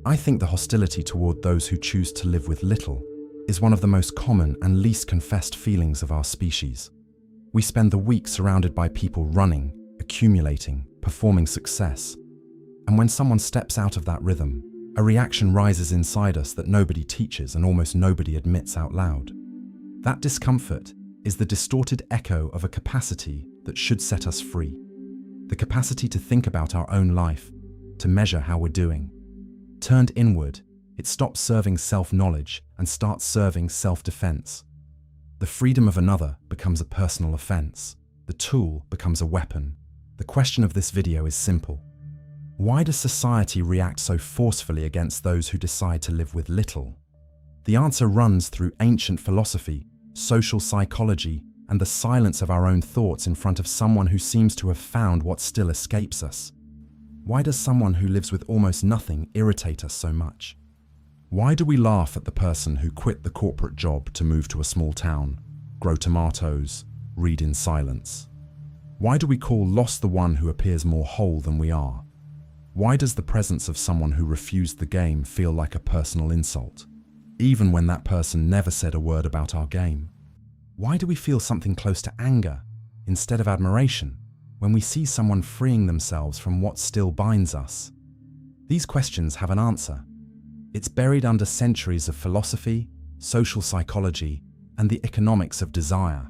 I think the hostility toward those who choose to live with little is one of the most common and least confessed feelings of our species. We spend the week surrounded by people running, accumulating, performing success. And when someone steps out of that rhythm, a reaction rises inside us that nobody teaches and almost nobody admits out loud. That discomfort is the distorted echo of a capacity that should set us free. The capacity to think about our own life, to measure how we're doing. Turned inward, it stops serving self-knowledge and starts serving self-defense. The freedom of another becomes a personal offense. The tool becomes a weapon. The question of this video is simple. Why does society react so forcefully against those who decide to live with little? The answer runs through ancient philosophy, social psychology, and the silence of our own thoughts in front of someone who seems to have found what still escapes us. Why does someone who lives with almost nothing irritate us so much? Why do we laugh at the person who quit the corporate job to move to a small town, grow tomatoes, read in silence? Why do we call lost the one who appears more whole than we are? Why does the presence of someone who refused the game feel like a personal insult, even when that person never said a word about our game? Why do we feel something close to anger instead of admiration when we see someone freeing themselves from what still binds us? These questions have an answer. It's buried under centuries of philosophy, social psychology, and the economics of desire.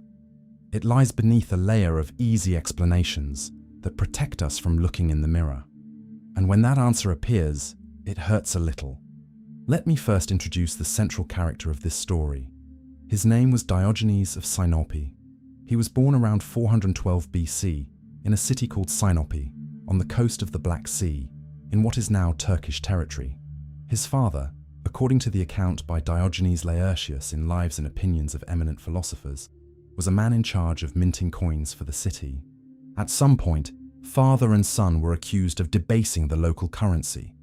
It lies beneath a layer of easy explanations that protect us from looking in the mirror. And when that answer appears, it hurts a little. Let me first introduce the central character of this story. His name was Diogenes of Sinope. He was born around 412 BC in a city called Sinope, on the coast of the Black Sea, in what is now Turkish territory. His father, according to the account by Diogenes Laertius in Lives and Opinions of Eminent Philosophers, was a man in charge of minting coins for the city. At some point, father and son were accused of debasing the local currency.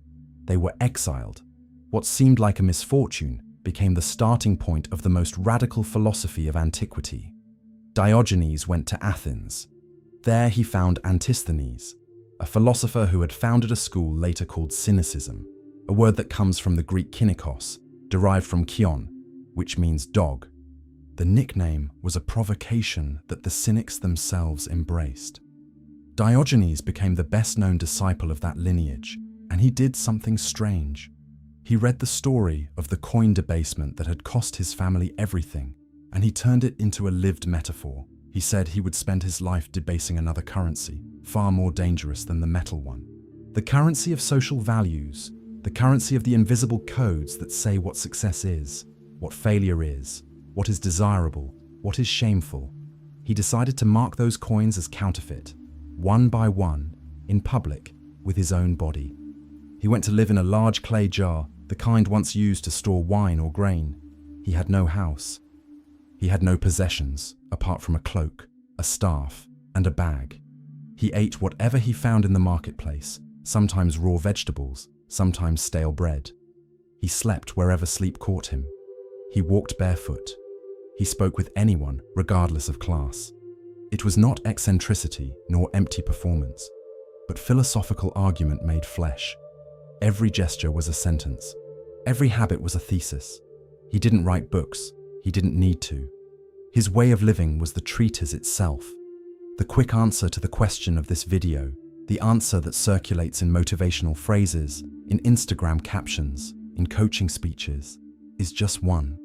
They were exiled. What seemed like a misfortune became the starting point of the most radical philosophy of antiquity. Diogenes went to Athens. There he found Antisthenes, a philosopher who had founded a school later called Cynicism, a word that comes from the Greek kynikos, derived from kion, which means dog. The nickname was a provocation that the cynics themselves embraced. Diogenes became the best-known disciple of that lineage, and he did something strange. He read the story of the coin debasement that had cost his family everything, and he turned it into a lived metaphor. He said he would spend his life debasing another currency, far more dangerous than the metal one. The currency of social values, the currency of the invisible codes that say what success is, what failure is, what is desirable, what is shameful. He decided to mark those coins as counterfeit, one by one, in public, with his own body. He went to live in a large clay jar, the kind once used to store wine or grain. He had no house. He had no possessions, apart from a cloak, a staff, and a bag. He ate whatever he found in the marketplace, sometimes raw vegetables, sometimes stale bread. He slept wherever sleep caught him. He walked barefoot. He spoke with anyone, regardless of class. It was not eccentricity nor empty performance, but philosophical argument made flesh. Every gesture was a sentence. Every habit was a thesis. He didn't write books. He didn't need to. His way of living was the treatise itself. The quick answer to the question of this video, the answer that circulates in motivational phrases, in Instagram captions, in coaching speeches, is just one.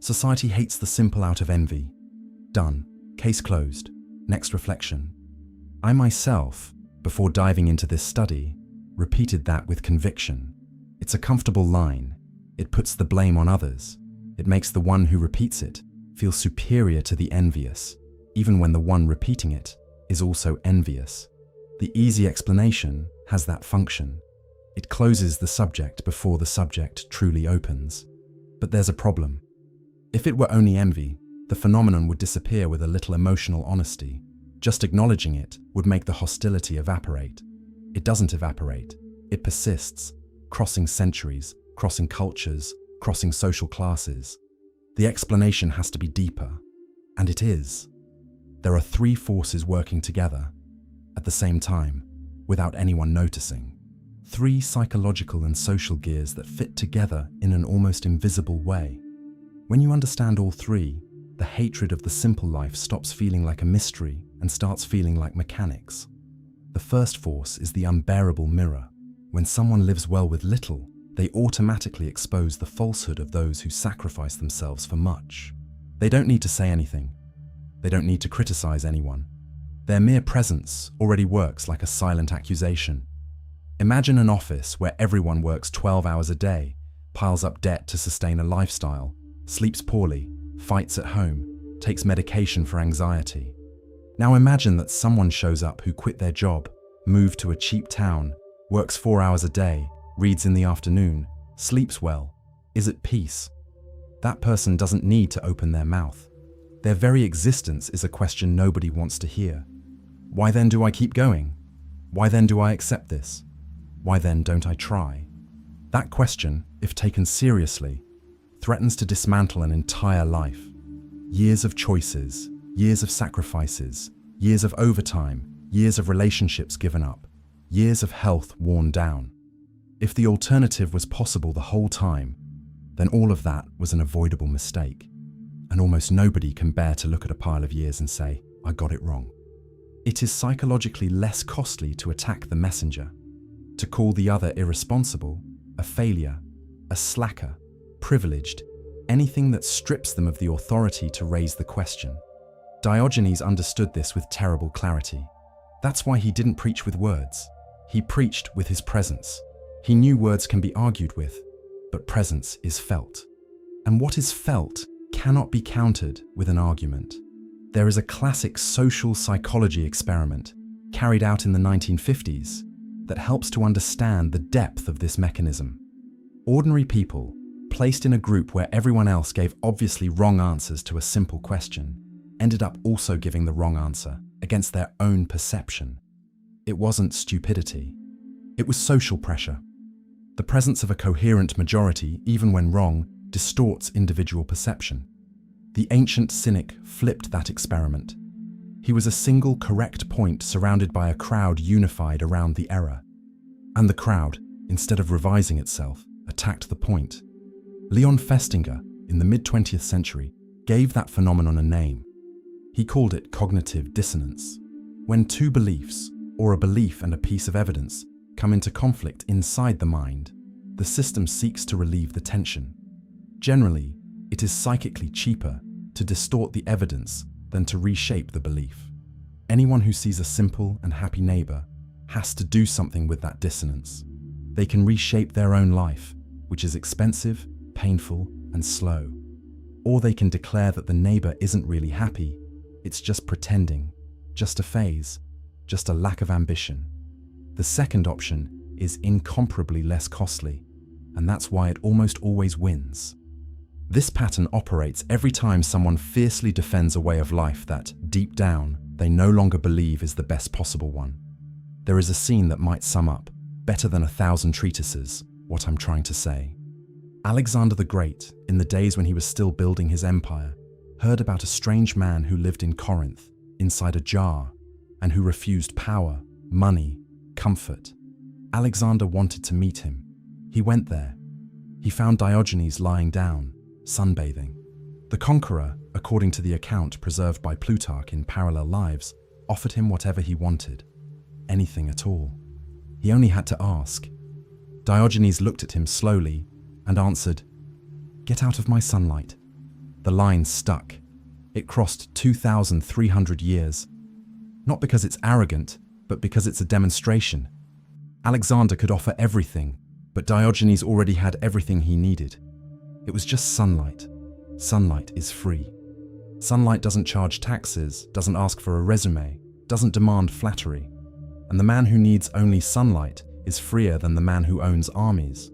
Society hates the simple out of envy. Done. Case closed. Next reflection. I myself, before diving into this study, repeated that with conviction. It's a comfortable line. It puts the blame on others. It makes the one who repeats it feel superior to the envious, even when the one repeating it is also envious. The easy explanation has that function. It closes the subject before the subject truly opens. But there's a problem. If it were only envy, the phenomenon would disappear with a little emotional honesty. Just acknowledging it would make the hostility evaporate. It doesn't evaporate. It persists, crossing centuries, crossing cultures, crossing social classes. The explanation has to be deeper, and it is. There are three forces working together at the same time, without anyone noticing. three psychological and social gears that fit together in an almost invisible way. When you understand all three, the hatred of the simple life stops feeling like a mystery and starts feeling like mechanics. The first force is the unbearable mirror. When someone lives well with little, they automatically expose the falsehood of those who sacrifice themselves for much. They don't need to say anything. They don't need to criticize anyone. Their mere presence already works like a silent accusation. Imagine an office where everyone works 12 hours a day, piles up debt to sustain a lifestyle, sleeps poorly, fights at home, takes medication for anxiety. Now imagine that someone shows up who quit their job, moved to a cheap town, works 4 hours a day, reads in the afternoon, sleeps well, is at peace. That person doesn't need to open their mouth. Their very existence is a question nobody wants to hear. Why then do I keep going? Why then do I accept this? Why then don't I try? That question, if taken seriously, threatens to dismantle an entire life. Years of choices, years of sacrifices, years of overtime, years of relationships given up, years of health worn down. If the alternative was possible the whole time, then all of that was an avoidable mistake. And almost nobody can bear to look at a pile of years and say, I got it wrong. It is psychologically less costly to attack the messenger, to call the other irresponsible, a failure, a slacker, privileged, anything that strips them of the authority to raise the question. Diogenes understood this with terrible clarity. That's why he didn't preach with words. He preached with his presence. He knew words can be argued with, but presence is felt. And what is felt cannot be countered with an argument. There is a classic social psychology experiment carried out in the 1950s that helps to understand the depth of this mechanism. Ordinary people, placed in a group where everyone else gave obviously wrong answers to a simple question, ended up also giving the wrong answer against their own perception. It wasn't stupidity. It was social pressure. The presence of a coherent majority, even when wrong, distorts individual perception. The ancient cynic flipped that experiment. He was a single correct point surrounded by a crowd unified around the error. And the crowd, instead of revising itself, attacked the point. Leon Festinger, in the mid-20th century, gave that phenomenon a name. He called it cognitive dissonance. When two beliefs, or a belief and a piece of evidence, come into conflict inside the mind, the system seeks to relieve the tension. Generally, it is psychically cheaper to distort the evidence than to reshape the belief. Anyone who sees a simple and happy neighbor has to do something with that dissonance. They can reshape their own life, which is expensive, painful, and slow. Or they can declare that the neighbor isn't really happy, it's just pretending, just a phase, just a lack of ambition. The second option is incomparably less costly, and that's why it almost always wins. This pattern operates every time someone fiercely defends a way of life that, deep down, they no longer believe is the best possible one. There is a scene that might sum up, better than 1,000 treatises, what I'm trying to say. Alexander the Great, in the days when he was still building his empire, heard about a strange man who lived in Corinth, inside a jar, and who refused power, money, comfort. Alexander wanted to meet him. He went there. He found Diogenes lying down, sunbathing. The conqueror, according to the account preserved by Plutarch in Parallel Lives, offered him whatever he wanted, anything at all. He only had to ask. Diogenes looked at him slowly and answered, "Get out of my sunlight." The line stuck. It crossed 2,300 years. Not because it's arrogant, but because it's a demonstration. Alexander could offer everything, but Diogenes already had everything he needed. It was just sunlight. Sunlight is free. Sunlight doesn't charge taxes, doesn't ask for a resume, doesn't demand flattery. And the man who needs only sunlight is freer than the man who owns armies.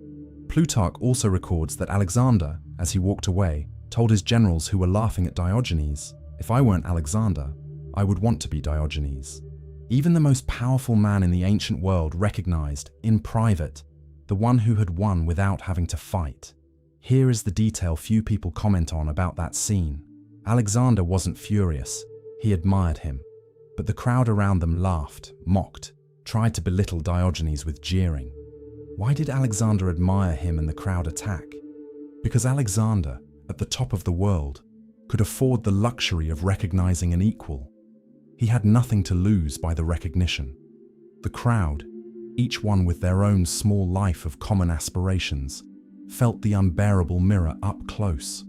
Plutarch also records that Alexander, as he walked away, told his generals who were laughing at Diogenes, "If I weren't Alexander, I would want to be Diogenes." Even the most powerful man in the ancient world recognized, in private, the one who had won without having to fight. Here is the detail few people comment on about that scene. Alexander wasn't furious, he admired him. But the crowd around them laughed, mocked, tried to belittle Diogenes with jeering. Why did Alexander admire him and the crowd attack? Because Alexander, at the top of the world, could afford the luxury of recognizing an equal. He had nothing to lose by the recognition. The crowd, each one with their own small life of common aspirations, felt the unbearable mirror up close.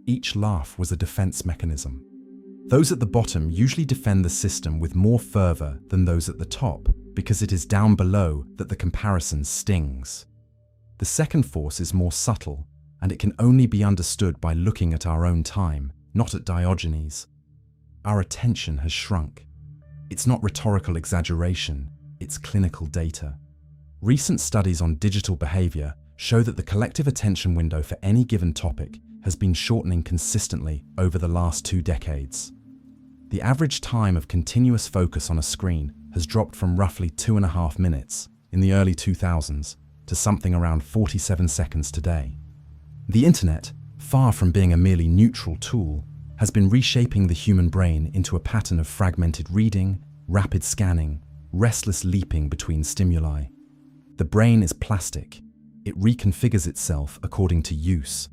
Each laugh was a defense mechanism. Those at the bottom usually defend the system with more fervor than those at the top, because it is down below that the comparison stings. The second force is more subtle, and it can only be understood by looking at our own time, not at Diogenes. Our attention has shrunk. It's not rhetorical exaggeration, it's clinical data. Recent studies on digital behavior show that the collective attention window for any given topic has been shortening consistently over the last 2 decades. The average time of continuous focus on a screen has dropped from roughly 2.5 minutes in the early 2000s to something around 47 seconds today. The internet, far from being a merely neutral tool, has been reshaping the human brain into a pattern of fragmented reading, rapid scanning, restless leaping between stimuli. The brain is plastic. It reconfigures itself according to use.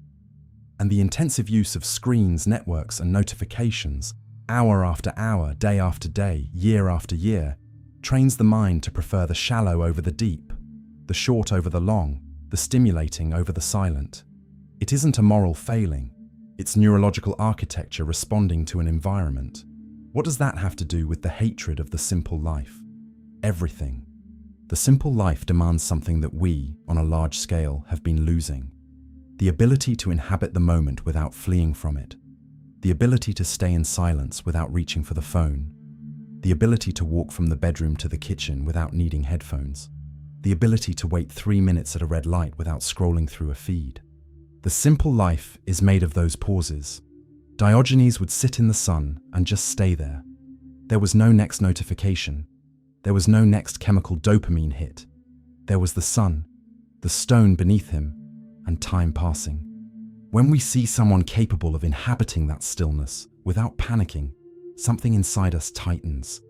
And the intensive use of screens, networks, and notifications, hour after hour, day after day, year after year, trains the mind to prefer the shallow over the deep, the short over the long, the stimulating over the silent. It isn't a moral failing. It's neurological architecture responding to an environment. What does that have to do with the hatred of the simple life? Everything. The simple life demands something that we, on a large scale, have been losing. The ability to inhabit the moment without fleeing from it. The ability to stay in silence without reaching for the phone. The ability to walk from the bedroom to the kitchen without needing headphones. The ability to wait 3 minutes at a red light without scrolling through a feed. The simple life is made of those pauses. Diogenes would sit in the sun and just stay there. There was no next notification. There was no next chemical dopamine hit. There was the sun, the stone beneath him, and time passing. When we see someone capable of inhabiting that stillness without panicking, something inside us tightens.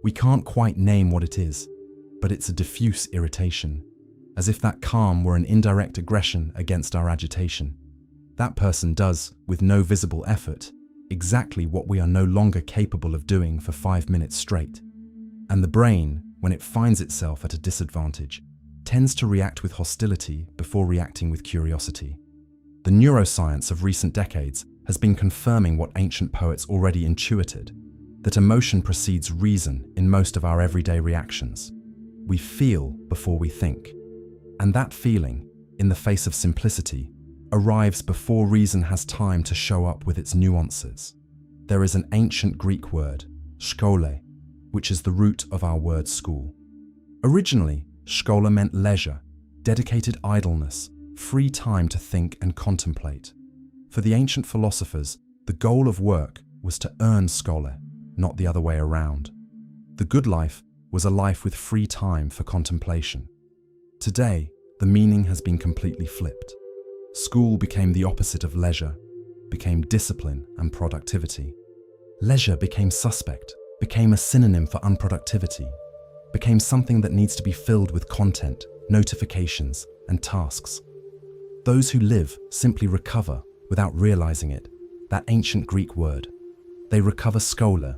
We can't quite name what it is, but it's a diffuse irritation, as if that calm were an indirect aggression against our agitation. That person does, with no visible effort, exactly what we are no longer capable of doing for 5 minutes straight. And the brain, when it finds itself at a disadvantage, tends to react with hostility before reacting with curiosity. The neuroscience of recent decades has been confirming what ancient poets already intuited, that emotion precedes reason in most of our everyday reactions. We feel before we think. And that feeling, in the face of simplicity, arrives before reason has time to show up with its nuances. There is an ancient Greek word, skole, which is the root of our word school. Originally, schola meant leisure, dedicated idleness, free time to think and contemplate. For the ancient philosophers, the goal of work was to earn schole, not the other way around. The good life was a life with free time for contemplation. Today, the meaning has been completely flipped. School became the opposite of leisure, became discipline and productivity. Leisure became suspect, became a synonym for unproductivity, became something that needs to be filled with content, notifications, and tasks. Those who live simply recover without realizing it, that ancient Greek word. They recover schola,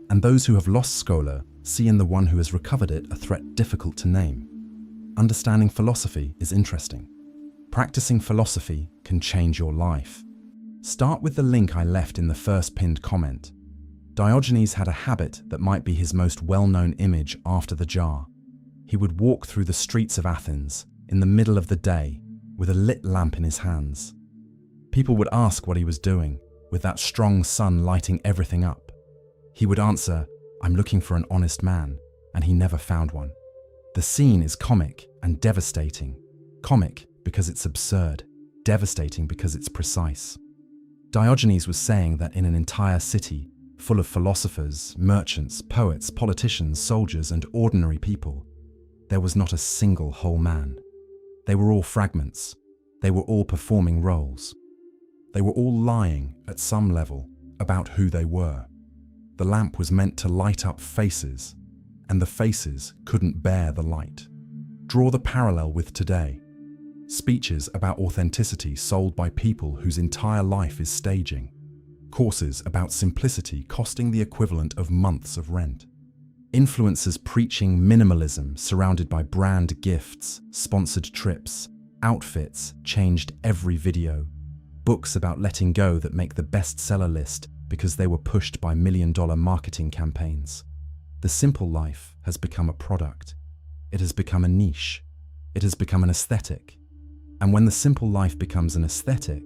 and those who have lost schola see in the one who has recovered it a threat difficult to name. Understanding philosophy is interesting. Practicing philosophy can change your life. Start with the link I left in the first pinned comment. Diogenes had a habit that might be his most well-known image after the jar. He would walk through the streets of Athens in the middle of the day with a lit lamp in his hands. People would ask what he was doing, with that strong sun lighting everything up. He would answer, "I'm looking for an honest man," and he never found one. The scene is comic and devastating. Comic because it's absurd, devastating because it's precise. Diogenes was saying that in an entire city, full of philosophers, merchants, poets, politicians, soldiers, and ordinary people, there was not a single whole man. They were all fragments. They were all performing roles. They were all lying, at some level, about who they were. The lamp was meant to light up faces, and the faces couldn't bear the light. Draw the parallel with today. Speeches about authenticity sold by people whose entire life is staging. Courses about simplicity costing the equivalent of months of rent. Influencers preaching minimalism surrounded by brand gifts, sponsored trips, outfits changed every video. Books about letting go that make the bestseller list because they were pushed by million-dollar marketing campaigns. The simple life has become a product. It has become a niche. It has become an aesthetic. And when the simple life becomes an aesthetic,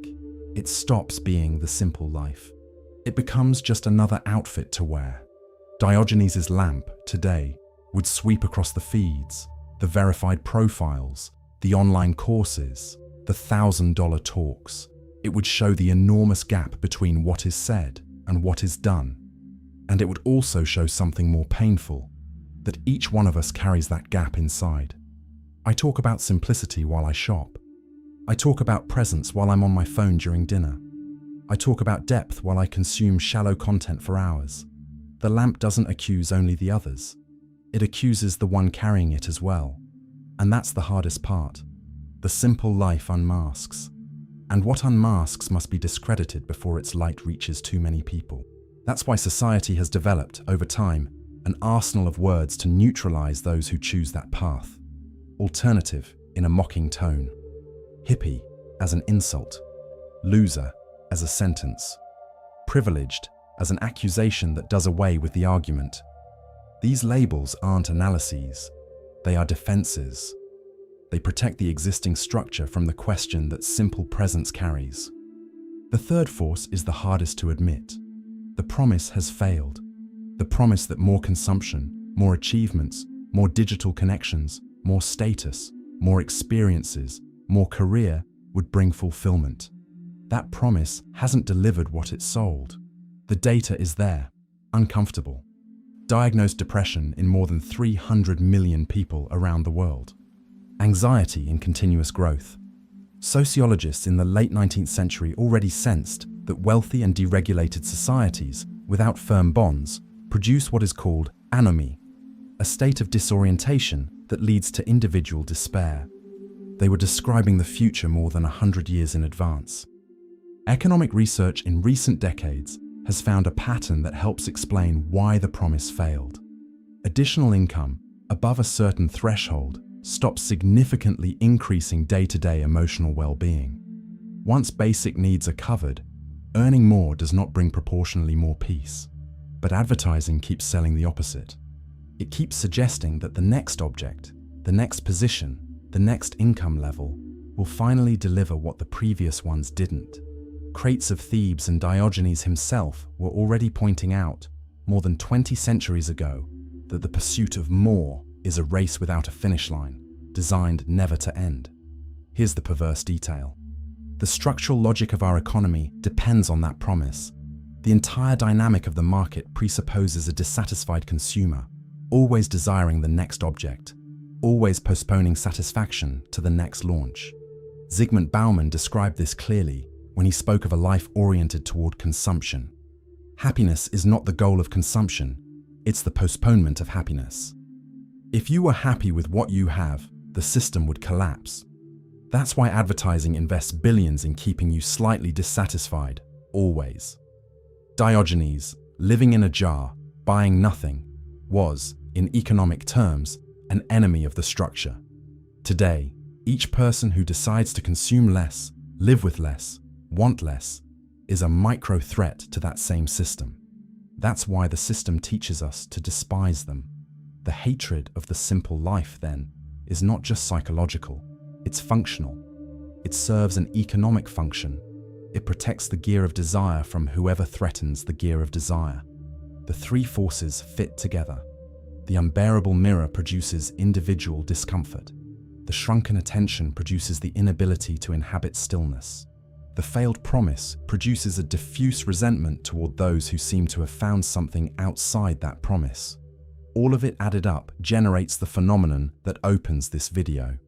it stops being the simple life. It becomes just another outfit to wear. Diogenes' lamp, today, would sweep across the feeds, the verified profiles, the online courses, the $1,000 talks. It would show the enormous gap between what is said and what is done. And it would also show something more painful, that each one of us carries that gap inside. I talk about simplicity while I shop. I talk about presence while I'm on my phone during dinner. I talk about depth while I consume shallow content for hours. The lamp doesn't accuse only the others. It accuses the one carrying it as well. And that's the hardest part. The simple life unmasks. And what unmasks must be discredited before its light reaches too many people. That's why society has developed, over time, an arsenal of words to neutralize those who choose that path. Alternative in a mocking tone. Hippie as an insult. Loser as a sentence. Privileged as an accusation that does away with the argument. These labels aren't analyses. They are defenses. They protect the existing structure from the question that simple presence carries. The third force is the hardest to admit. The promise has failed. The promise that more consumption, more achievements, more digital connections, more status, more experiences, more career would bring fulfillment. That promise hasn't delivered what it sold. The data is there, uncomfortable. Diagnosed depression in more than 300 million people around the world. Anxiety in continuous growth. Sociologists in the late 19th century already sensed that wealthy and deregulated societies, without firm bonds, produce what is called anomie, a state of disorientation that leads to individual despair. They were describing the future more than 100 years in advance. Economic research in recent decades has found a pattern that helps explain why the promise failed. Additional income, above a certain threshold, stops significantly increasing day-to-day emotional well-being. Once basic needs are covered, earning more does not bring proportionally more peace. But advertising keeps selling the opposite. It keeps suggesting that the next object, the next position, the next income level will finally deliver what the previous ones didn't. Crates of Thebes and Diogenes himself were already pointing out, more than 20 centuries ago, that the pursuit of more is a race without a finish line, designed never to end. Here's the perverse detail. The structural logic of our economy depends on that promise. The entire dynamic of the market presupposes a dissatisfied consumer, always desiring the next object, always postponing satisfaction to the next launch. Zygmunt Bauman described this clearly when he spoke of a life oriented toward consumption. Happiness is not the goal of consumption, it's the postponement of happiness. If you were happy with what you have, the system would collapse. That's why advertising invests billions in keeping you slightly dissatisfied, always. Diogenes, living in a jar, buying nothing, was, in economic terms, an enemy of the structure. Today, each person who decides to consume less, live with less, want less, is a micro-threat to that same system. That's why the system teaches us to despise them. The hatred of the simple life, then, is not just psychological, it's functional. It serves an economic function. It protects the gear of desire from whoever threatens the gear of desire. The three forces fit together. The unbearable mirror produces individual discomfort. The shrunken attention produces the inability to inhabit stillness. The failed promise produces a diffuse resentment toward those who seem to have found something outside that promise. All of it added up generates the phenomenon that opens this video.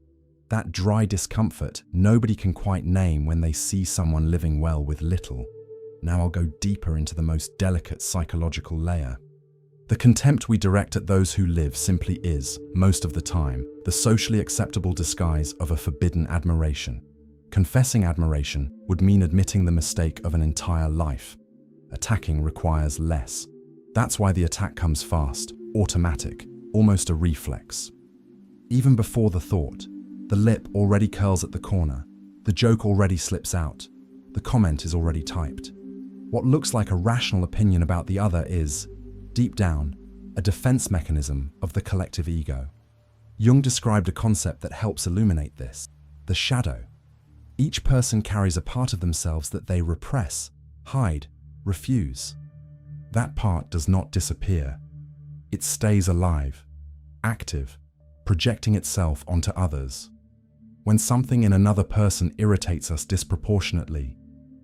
That dry discomfort nobody can quite name when they see someone living well with little. Now I'll go deeper into the most delicate psychological layer. The contempt we direct at those who live simply is, most of the time, the socially acceptable disguise of a forbidden admiration. Confessing admiration would mean admitting the mistake of an entire life. Attacking requires less. That's why the attack comes fast, automatic, almost a reflex. Even before the thought, the lip already curls at the corner, the joke already slips out, the comment is already typed. What looks like a rational opinion about the other is, deep down, a defense mechanism of the collective ego. Jung described a concept that helps illuminate this: the shadow. Each person carries a part of themselves that they repress, hide, refuse. That part does not disappear. It stays alive, active, projecting itself onto others. When something in another person irritates us disproportionately,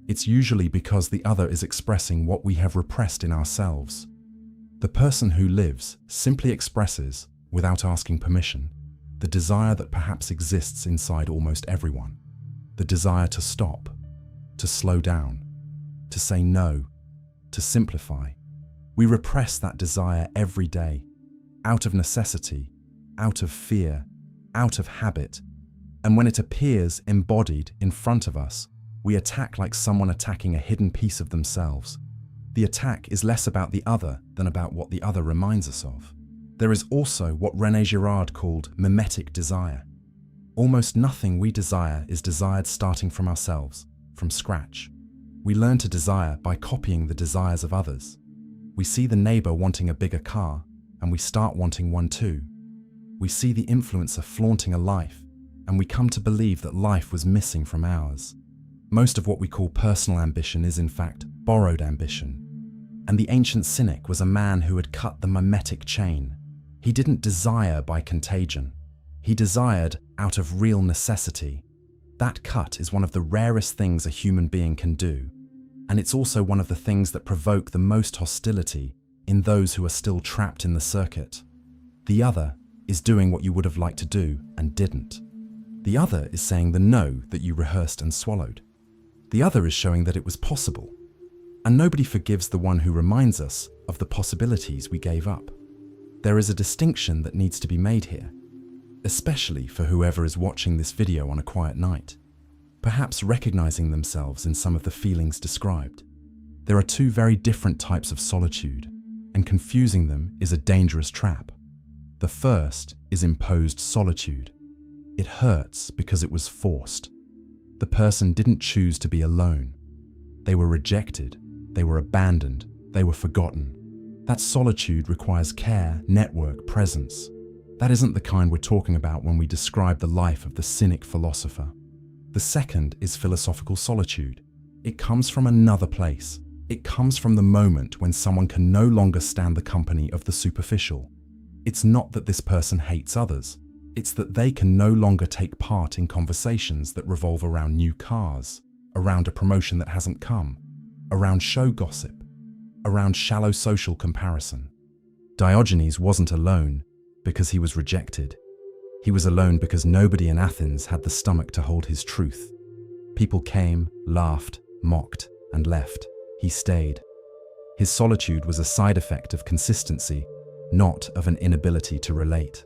it's usually because the other is expressing what we have repressed in ourselves. The person who lives simply expresses, without asking permission, the desire that perhaps exists inside almost everyone. The desire to stop, to slow down, to say no, to simplify. We repress that desire every day, out of necessity, out of fear, out of habit. And when it appears embodied in front of us, we attack like someone attacking a hidden piece of themselves. The attack is less about the other than about what the other reminds us of. There is also what René Girard called mimetic desire. Almost nothing we desire is desired starting from ourselves, from scratch. We learn to desire by copying the desires of others. We see the neighbor wanting a bigger car, and we start wanting one too. We see the influencer flaunting a life, and we come to believe that life was missing from ours. Most of what we call personal ambition is in fact borrowed ambition. And the ancient cynic was a man who had cut the mimetic chain. He didn't desire by contagion. He desired out of real necessity. That cut is one of the rarest things a human being can do. And it's also one of the things that provoke the most hostility in those who are still trapped in the circuit. The other is doing what you would have liked to do and didn't. The other is saying the no that you rehearsed and swallowed. The other is showing that it was possible. And nobody forgives the one who reminds us of the possibilities we gave up. There is a distinction that needs to be made here, especially for whoever is watching this video on a quiet night, perhaps recognizing themselves in some of the feelings described. There are two very different types of solitude, and confusing them is a dangerous trap. The first is imposed solitude. It hurts because it was forced. The person didn't choose to be alone. They were rejected. They were abandoned, they were forgotten. That solitude requires care, network, presence. That isn't the kind we're talking about when we describe the life of the cynic philosopher. The second is philosophical solitude. It comes from another place. It comes from the moment when someone can no longer stand the company of the superficial. It's not that this person hates others. It's that they can no longer take part in conversations that revolve around new cars, around a promotion that hasn't come, around show gossip, around shallow social comparison. Diogenes wasn't alone because he was rejected. He was alone because nobody in Athens had the stomach to hold his truth. People came, laughed, mocked, and left. He stayed. His solitude was a side effect of consistency, not of an inability to relate.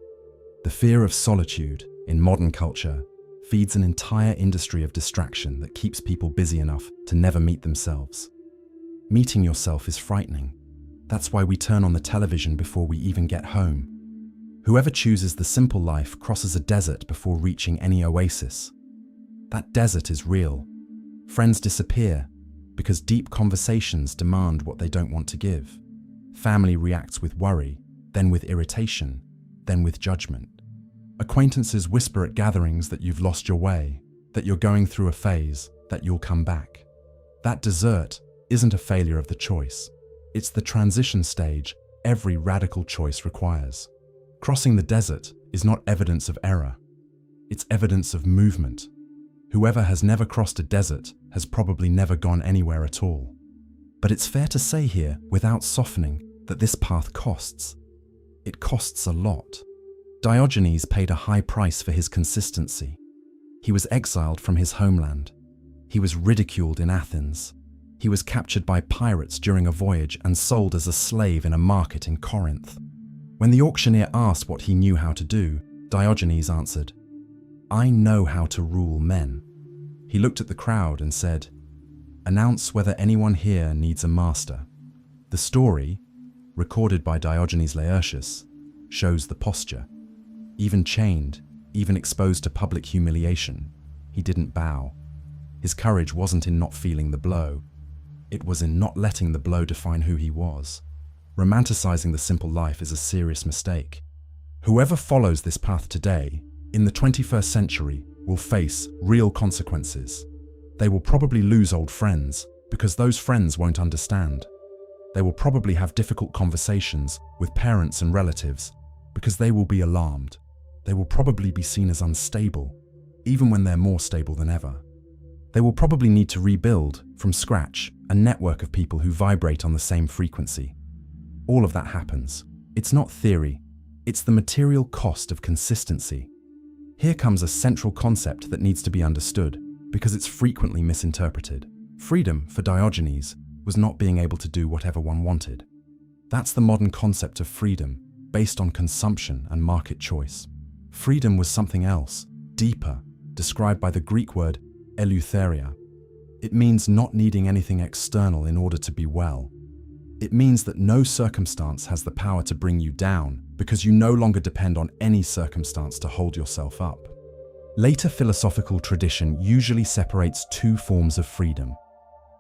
The fear of solitude in modern culture feeds an entire industry of distraction that keeps people busy enough to never meet themselves. Meeting yourself is frightening. That's why we turn on the television before we even get home. Whoever chooses the simple life crosses a desert before reaching any oasis. That desert is real. Friends disappear because deep conversations demand what they don't want to give. Family reacts with worry, then with irritation, then with judgment. Acquaintances whisper at gatherings that you've lost your way, that you're going through a phase, that you'll come back. That desert isn't a failure of the choice. It's the transition stage every radical choice requires. Crossing the desert is not evidence of error. It's evidence of movement. Whoever has never crossed a desert has probably never gone anywhere at all. But it's fair to say here, without softening, that this path costs. It costs a lot. Diogenes paid a high price for his consistency. He was exiled from his homeland. He was ridiculed in Athens. He was captured by pirates during a voyage and sold as a slave in a market in Corinth. When the auctioneer asked what he knew how to do, Diogenes answered, "I know how to rule men." He looked at the crowd and said, "Announce whether anyone here needs a master." The story, recorded by Diogenes Laertius, shows the posture. Even chained, even exposed to public humiliation, he didn't bow. His courage wasn't in not feeling the blow. It was in not letting the blow define who he was. Romanticizing the simple life is a serious mistake. Whoever follows this path today, in the 21st century, will face real consequences. They will probably lose old friends because those friends won't understand. They will probably have difficult conversations with parents and relatives because they will be alarmed. They will probably be seen as unstable, even when they're more stable than ever. They will probably need to rebuild, from scratch, a network of people who vibrate on the same frequency. All of that happens. It's not theory. It's the material cost of consistency. Here comes a central concept that needs to be understood because it's frequently misinterpreted. Freedom, for Diogenes, was not being able to do whatever one wanted. That's the modern concept of freedom, based on consumption and market choice. Freedom was something else, deeper, described by the Greek word eleutheria. It means not needing anything external in order to be well. It means that no circumstance has the power to bring you down because you no longer depend on any circumstance to hold yourself up. Later philosophical tradition usually separates two forms of freedom.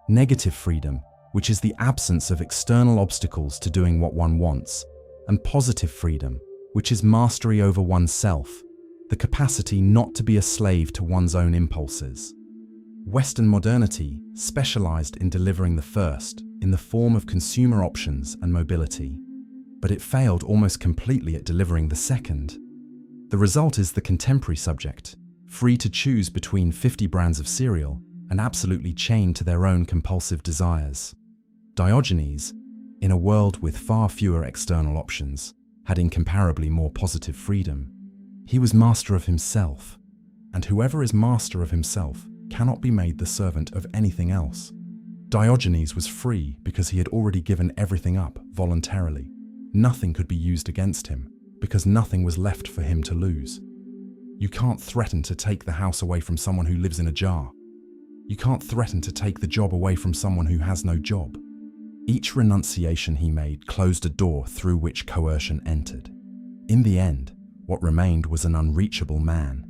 Negative freedom, which is the absence of external obstacles to doing what one wants, and positive freedom, which is mastery over oneself, the capacity not to be a slave to one's own impulses. Western modernity specialized in delivering the first in the form of consumer options and mobility, but it failed almost completely at delivering the second. The result is the contemporary subject, free to choose between 50 brands of cereal and absolutely chained to their own compulsive desires. Diogenes, in a world with far fewer external options, had incomparably more positive freedom. He was master of himself, and whoever is master of himself cannot be made the servant of anything else. Diogenes was free because he had already given everything up voluntarily. Nothing could be used against him because nothing was left for him to lose. You can't threaten to take the house away from someone who lives in a jar. You can't threaten to take the job away from someone who has no job. Each renunciation he made closed a door through which coercion entered. In the end, what remained was an unreachable man.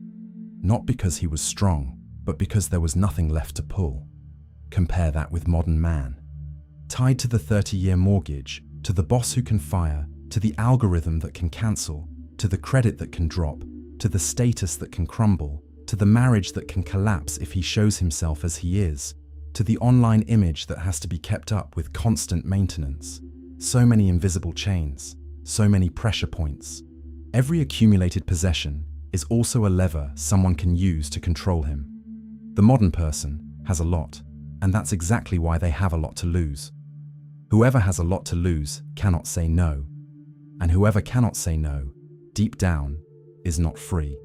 Not because he was strong, but because there was nothing left to pull. Compare that with modern man. Tied to the 30-year mortgage, to the boss who can fire, to the algorithm that can cancel, to the credit that can drop, to the status that can crumble, to the marriage that can collapse if he shows himself as he is, to the online image that has to be kept up with constant maintenance. So many invisible chains, so many pressure points. Every accumulated possession is also a lever someone can use to control him. The modern person has a lot, and that's exactly why they have a lot to lose. Whoever has a lot to lose cannot say no, and whoever cannot say no, deep down, is not free.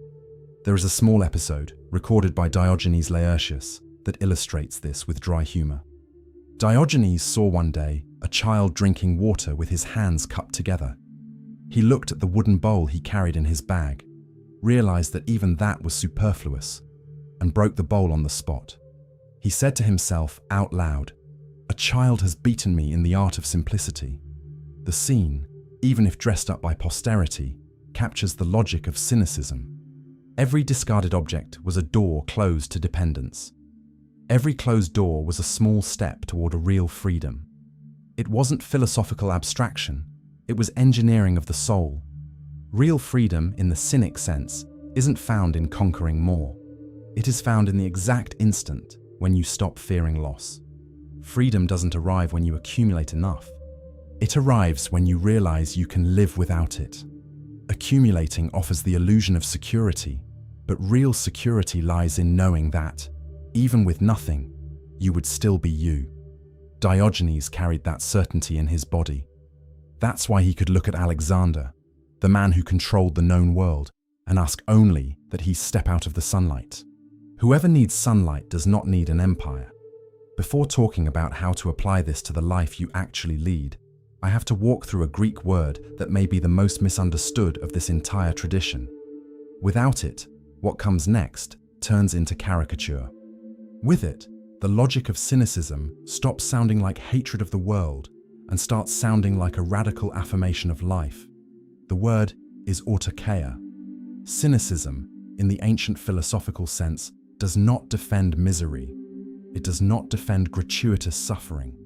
There is a small episode, recorded by Diogenes Laertius, that illustrates this with dry humor. Diogenes saw one day a child drinking water with his hands cupped together. He looked at the wooden bowl he carried in his bag, realized that even that was superfluous, and broke the bowl on the spot. He said to himself out loud, "A child has beaten me in the art of simplicity." The scene, even if dressed up by posterity, captures the logic of cynicism. Every discarded object was a door closed to dependence. Every closed door was a small step toward a real freedom. It wasn't philosophical abstraction, it was engineering of the soul. Real freedom, in the cynic sense, isn't found in conquering more. It is found in the exact instant when you stop fearing loss. Freedom doesn't arrive when you accumulate enough. It arrives when you realize you can live without it. Accumulating offers the illusion of security, but real security lies in knowing that, even with nothing, you would still be you. Diogenes carried that certainty in his body. That's why he could look at Alexander, the man who controlled the known world, and ask only that he step out of the sunlight. Whoever needs sunlight does not need an empire. Before talking about how to apply this to the life you actually lead, I have to walk through a Greek word that may be the most misunderstood of this entire tradition. Without it, what comes next turns into caricature. With it, the logic of cynicism stops sounding like hatred of the world and starts sounding like a radical affirmation of life. The word is autokeia. Cynicism, in the ancient philosophical sense, does not defend misery. It does not defend gratuitous suffering.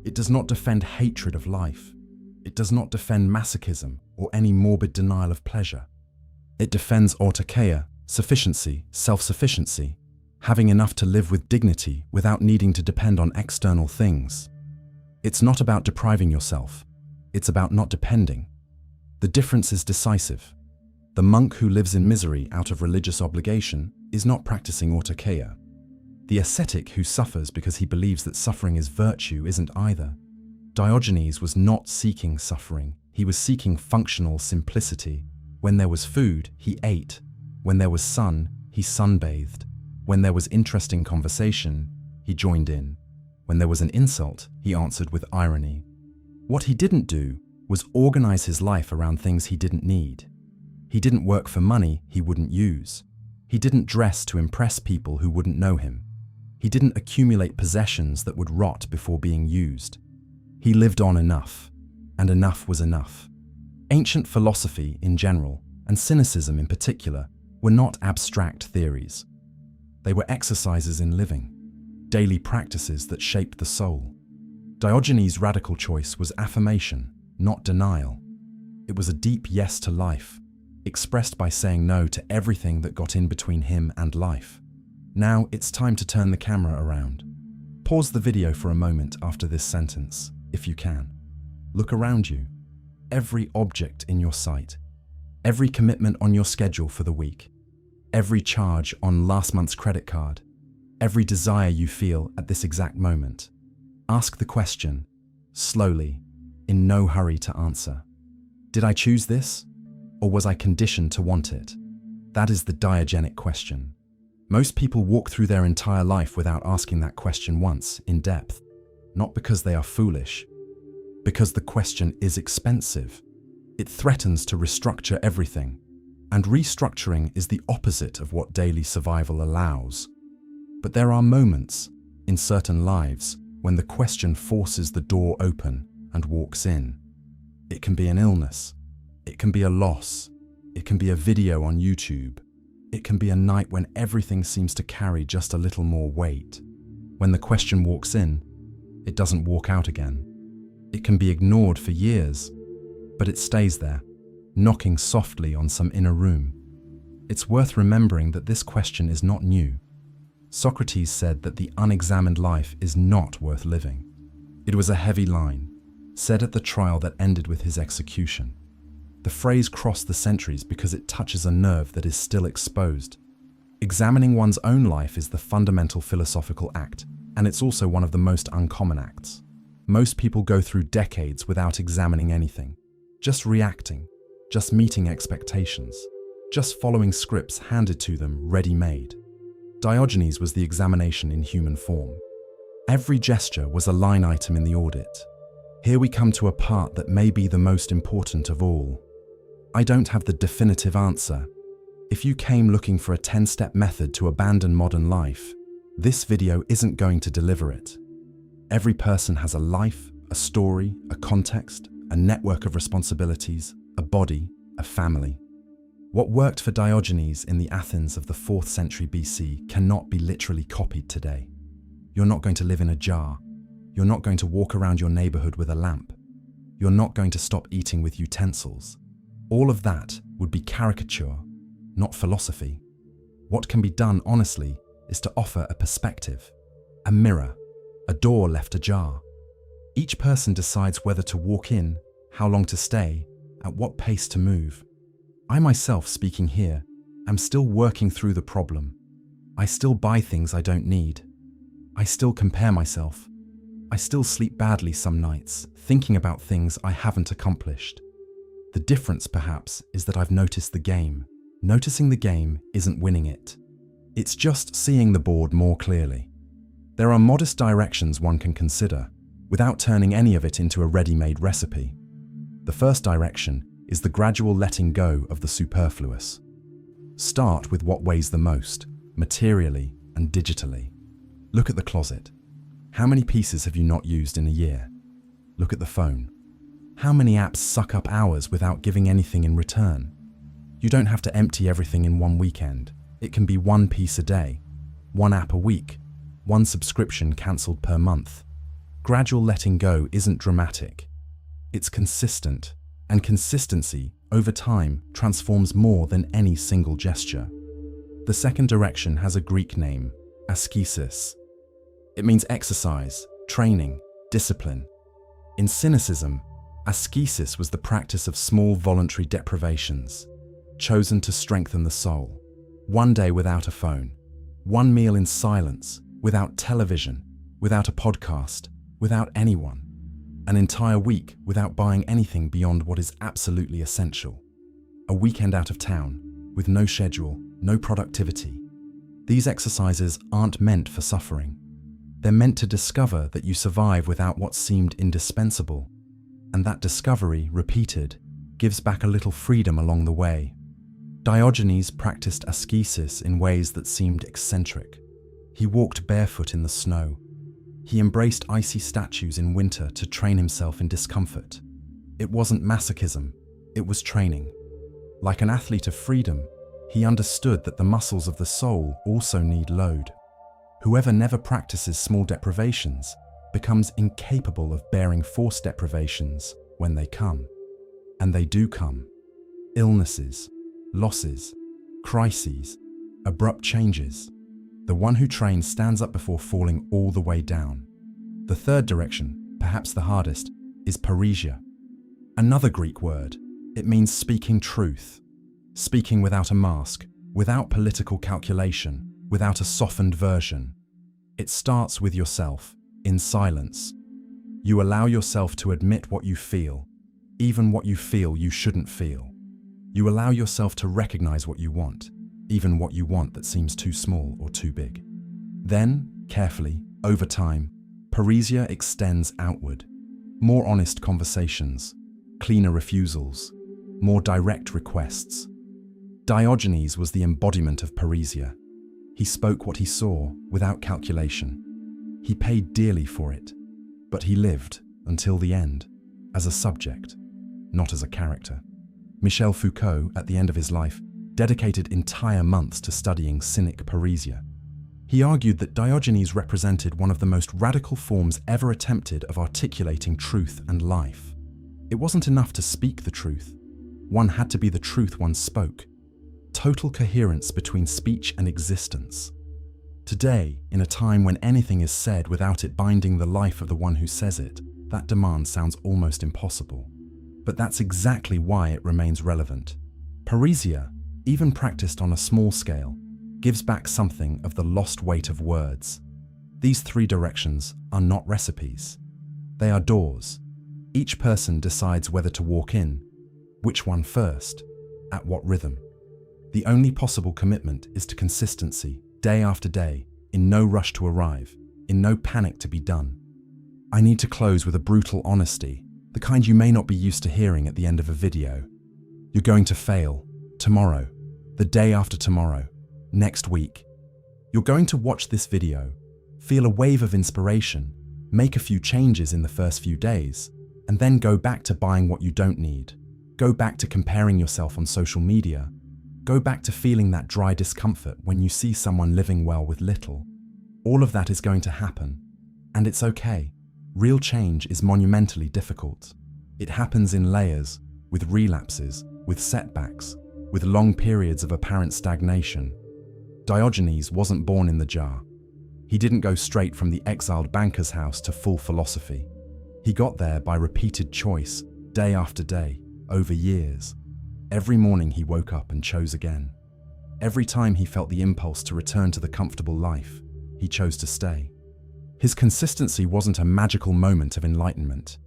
It does not defend hatred of life. It does not defend masochism or any morbid denial of pleasure. It defends autokeia, sufficiency, self-sufficiency, having enough to live with dignity without needing to depend on external things. It's not about depriving yourself. It's about not depending. The difference is decisive. The monk who lives in misery out of religious obligation is not practicing autokeia. The ascetic who suffers because he believes that suffering is virtue isn't either. Diogenes was not seeking suffering. He was seeking functional simplicity. When there was food, he ate. When there was sun, he sunbathed. When there was interesting conversation, he joined in. When there was an insult, he answered with irony. What he didn't do was organize his life around things he didn't need. He didn't work for money he wouldn't use. He didn't dress to impress people who wouldn't know him. He didn't accumulate possessions that would rot before being used. He lived on enough, and enough was enough. Ancient philosophy in general, and cynicism in particular, were not abstract theories. They were exercises in living, daily practices that shaped the soul. Diogenes' radical choice was affirmation, not denial. It was a deep yes to life, expressed by saying no to everything that got in between him and life. Now it's time to turn the camera around. Pause the video for a moment after this sentence, if you can. Look around you. Every object in your sight, every commitment on your schedule for the week, every charge on last month's credit card, every desire you feel at this exact moment. Ask the question, slowly, in no hurry to answer. Did I choose this? Or was I conditioned to want it? That is the Diogenes question. Most people walk through their entire life without asking that question once, in depth. Not because they are foolish, because the question is expensive. It threatens to restructure everything, and restructuring is the opposite of what daily survival allows. But there are moments, in certain lives, when the question forces the door open and walks in. It can be an illness. It can be a loss. It can be a video on YouTube. It can be a night when everything seems to carry just a little more weight. When the question walks in, it doesn't walk out again. It can be ignored for years, but it stays there, knocking softly on some inner room. It's worth remembering that this question is not new. Socrates said that the unexamined life is not worth living. It was a heavy line, said at the trial that ended with his execution. The phrase crossed the centuries because it touches a nerve that is still exposed. Examining one's own life is the fundamental philosophical act, and it's also one of the most uncommon acts. Most people go through decades without examining anything, just reacting, just meeting expectations, just following scripts handed to them ready-made. Diogenes was the examination in human form. Every gesture was a line item in the audit. Here we come to a part that may be the most important of all. I don't have the definitive answer. If you came looking for a 10-step method to abandon modern life, this video isn't going to deliver it. Every person has a life, a story, a context, a network of responsibilities, a body, a family. What worked for Diogenes in the Athens of the 4th century BC cannot be literally copied today. You're not going to live in a jar. You're not going to walk around your neighborhood with a lamp. You're not going to stop eating with utensils. All of that would be caricature, not philosophy. What can be done honestly is to offer a perspective, a mirror, a door left ajar. Each person decides whether to walk in, how long to stay, at what pace to move. I myself, speaking here, am still working through the problem. I still buy things I don't need. I still compare myself. I still sleep badly some nights, thinking about things I haven't accomplished. The difference, perhaps, is that I've noticed the game. Noticing the game isn't winning it. It's just seeing the board more clearly. There are modest directions one can consider, without turning any of it into a ready-made recipe. The first direction is the gradual letting go of the superfluous. Start with what weighs the most, materially and digitally. Look at the closet. How many pieces have you not used in a year? Look at the phone. How many apps suck up hours without giving anything in return? You don't have to empty everything in one weekend. It can be one piece a day, one app a week, one subscription cancelled per month. Gradual letting go isn't dramatic. It's consistent, and consistency, over time, transforms more than any single gesture. The second direction has a Greek name, askesis. It means exercise, training, discipline. In Cynicism, askesis was the practice of small voluntary deprivations, chosen to strengthen the soul. One day without a phone, one meal in silence, without television, without a podcast, without anyone. An entire week without buying anything beyond what is absolutely essential. A weekend out of town, with no schedule, no productivity. These exercises aren't meant for suffering. They're meant to discover that you survive without what seemed indispensable. And that discovery, repeated, gives back a little freedom along the way. Diogenes practiced askesis in ways that seemed eccentric. He walked barefoot in the snow. He embraced icy statues in winter to train himself in discomfort. It wasn't masochism, it was training. Like an athlete of freedom, he understood that the muscles of the soul also need load. Whoever never practices small deprivations becomes incapable of bearing forced deprivations when they come. And they do come. Illnesses, losses, crises, abrupt changes. The one who trains stands up before falling all the way down. The third direction, perhaps the hardest, is parrhesia. Another Greek word. It means speaking truth. Speaking without a mask, without political calculation, without a softened version. It starts with yourself, in silence. You allow yourself to admit what you feel, even what you feel you shouldn't feel. You allow yourself to recognize what you want, even what you want that seems too small or too big. Then, carefully, over time, parrhesia extends outward. More honest conversations, cleaner refusals, more direct requests. Diogenes was the embodiment of parrhesia. He spoke what he saw without calculation. He paid dearly for it, but he lived, until the end, as a subject, not as a character. Michel Foucault, at the end of his life, dedicated entire months to studying cynic parrhesia. He argued that Diogenes represented one of the most radical forms ever attempted of articulating truth and life. It wasn't enough to speak the truth. One had to be the truth one spoke. Total coherence between speech and existence. Today, in a time when anything is said without it binding the life of the one who says it, that demand sounds almost impossible. But that's exactly why it remains relevant. Parrhesia, even practiced on a small scale, gives back something of the lost weight of words. These three directions are not recipes. They are doors. Each person decides whether to walk in, which one first, at what rhythm. The only possible commitment is to consistency, day after day, in no rush to arrive, in no panic to be done. I need to close with a brutal honesty, the kind you may not be used to hearing at the end of a video. You're going to fail, tomorrow, the day after tomorrow, next week. You're going to watch this video, feel a wave of inspiration, make a few changes in the first few days, and then go back to buying what you don't need. Go back to comparing yourself on social media. Go back to feeling that dry discomfort when you see someone living well with little. All of that is going to happen, and it's okay. Real change is monumentally difficult. It happens in layers, with relapses, with setbacks, with long periods of apparent stagnation. Diogenes wasn't born in the jar. He didn't go straight from the exiled banker's house to full philosophy. He got there by repeated choice, day after day, over years. Every morning he woke up and chose again. Every time he felt the impulse to return to the comfortable life, he chose to stay. His consistency wasn't a magical moment of enlightenment.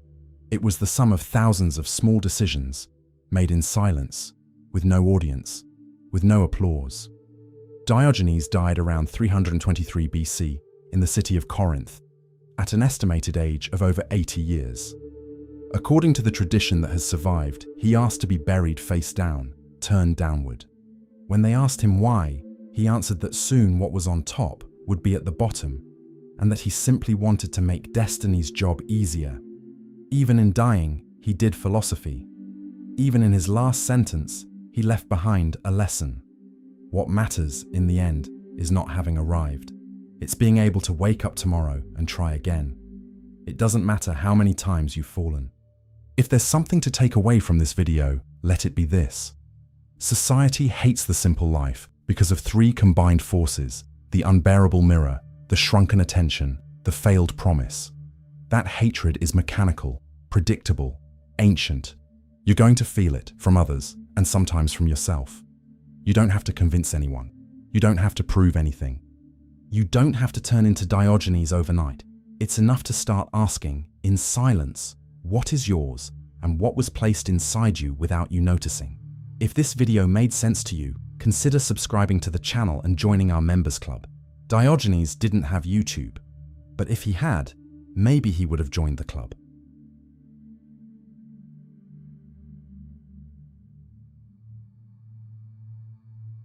It was the sum of thousands of small decisions, made in silence, with no audience, with no applause. Diogenes died around 323 BC, in the city of Corinth, at an estimated age of over 80 years. According to the tradition that has survived, he asked to be buried face down, turned downward. When they asked him why, he answered that soon what was on top would be at the bottom, and that he simply wanted to make destiny's job easier. Even in dying, he did philosophy. Even in his last sentence, he left behind a lesson. What matters, in the end, is not having arrived. It's being able to wake up tomorrow and try again. It doesn't matter how many times you've fallen. If there's something to take away from this video, let it be this. Society hates the simple life because of three combined forces: the unbearable mirror, the shrunken attention, the failed promise. That hatred is mechanical, predictable, ancient. You're going to feel it from others and sometimes from yourself. You don't have to convince anyone. You don't have to prove anything. You don't have to turn into Diogenes overnight. It's enough to start asking, in silence, what is yours and what was placed inside you without you noticing. If this video made sense to you, consider subscribing to the channel and joining our members club. Diogenes didn't have YouTube, but if he had, maybe he would have joined the club.